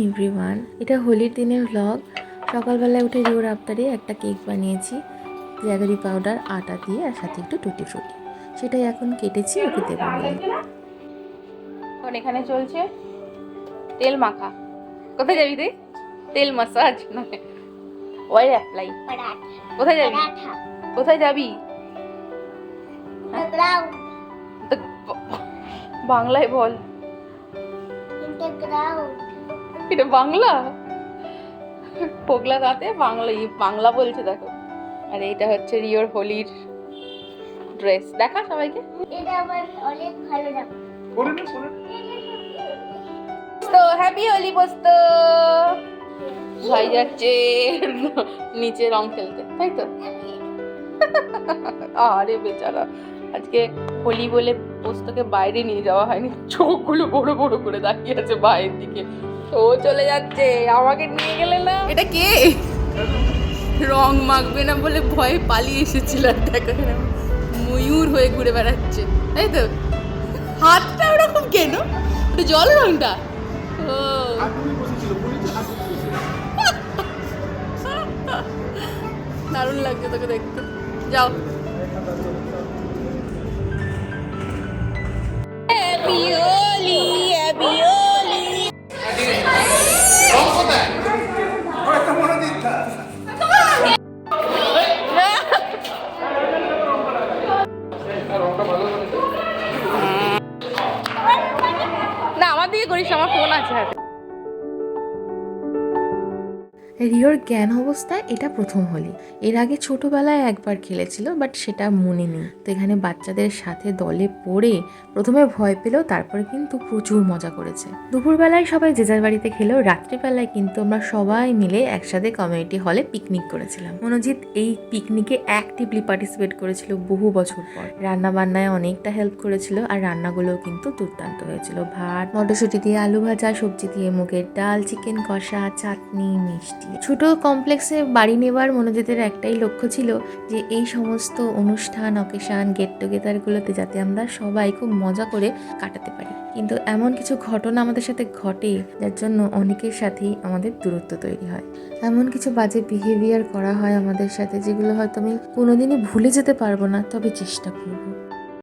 Everyone, এটা হোলির দিনের ভ্লগ। সকালবেলায় উঠে রিওর আবদারে একটা কেক বানিয়েছি জ্যাগারি পাউডার, আটা দিয়ে, আর সাথে একটু টুটি ফ্রুটি। সেটাই এখন কেটেছি ওকে দেবো বলে। এখন এখানে চলছে তেল মাখা। কোথায় যাবি তুই? তেল মাসাজ নয়, অয়েল অ্যাপ্লাই। কোথায় যাবি? কোথায় যাবি? বাংলায় বল। এটা বাংলা? পোগলা দাঁতে বাংলা বলছে দেখো। আর এটা হচ্ছে রিওর হোলির ড্রেস। দেখা সবাইকে। এটা আমার অনেক ভালো লাগে। তো হ্যাপি হোলি পোস্ত। ভাই যাচ্ছে নিচে রং খেলতে, তাই তো? আরে বেচারা, আজকে হোলি বলে পোস্তকে বাইরে নিয়ে যাওয়া হয়নি। চোখগুলো বড় বড় করে তাকিয়ে আছে বাইরের দিকে। ও চলে যাচ্ছে, আমাকে নিয়ে গেলে না। এটা কে? রং মাখবে না বলে ভয়ে পালিয়ে এসেছিল। দেখো ময়ূর হয়ে ঘুরে বেড়াচ্ছে, তাই তো? হাতটা ওরকম কেন? ওটা জল রংটা। ও দারুণ লাগছে তোকে দেখতে। যাও। Happy Holi, happy Holi. না আমার দিকে করিস, আমার ফোন আছে হাতে। রিওর জ্ঞান অবস্থায় এটা প্রথম হোলি। এর আগে ছোটবেলায় একবার খেলেছিল, বাট সেটা মনে নেই। তো এখানে বাচ্চাদের সাথে দলে পড়ে প্রথমে ভয় পেলেও তারপরে কিন্তু প্রচুর মজা করেছে। দুপুরবেলায় সবাই যে যার বাড়িতে খেলেও রাত্রিবেলায় কিন্তু আমরা সবাই মিলে একসাথে কমিউনিটি হলে পিকনিক করেছিলাম। মনোজিৎ এই পিকনিকে অ্যাক্টিভলি পার্টিসিপেট করেছিল বহু বছর পর। রান্না বান্নায় অনেকটা হেল্প করেছিল, আর রান্নাগুলোও কিন্তু দুর্দান্ত হয়েছিল। ভাত, মটরশুঁটি দিয়ে আলু ভাজা, সবজি দিয়ে মুগের ডাল, চিকেন কষা, চাটনি, মিষ্টি। ছোট কমপ্লেক্সে বাড়ি নেবার মনোজিতের একটাই লক্ষ্য ছিল যে এই সমস্ত অনুষ্ঠান, অকেশান, গেট টুগেদারগুলোতে যাতে আমরা সবাই খুব মজা করে কাটাতে পারি। কিন্তু এমন কিছু ঘটনা আমাদের সাথে ঘটে যার জন্য অনেকের সাথেই আমাদের দূরত্ব তৈরি হয়। এমন কিছু বাজে বিহেভিয়ার করা হয় আমাদের সাথে যেগুলো হয়তো আমি কোনোদিনই ভুলে যেতে পারবো না, তবে চেষ্টা করবো।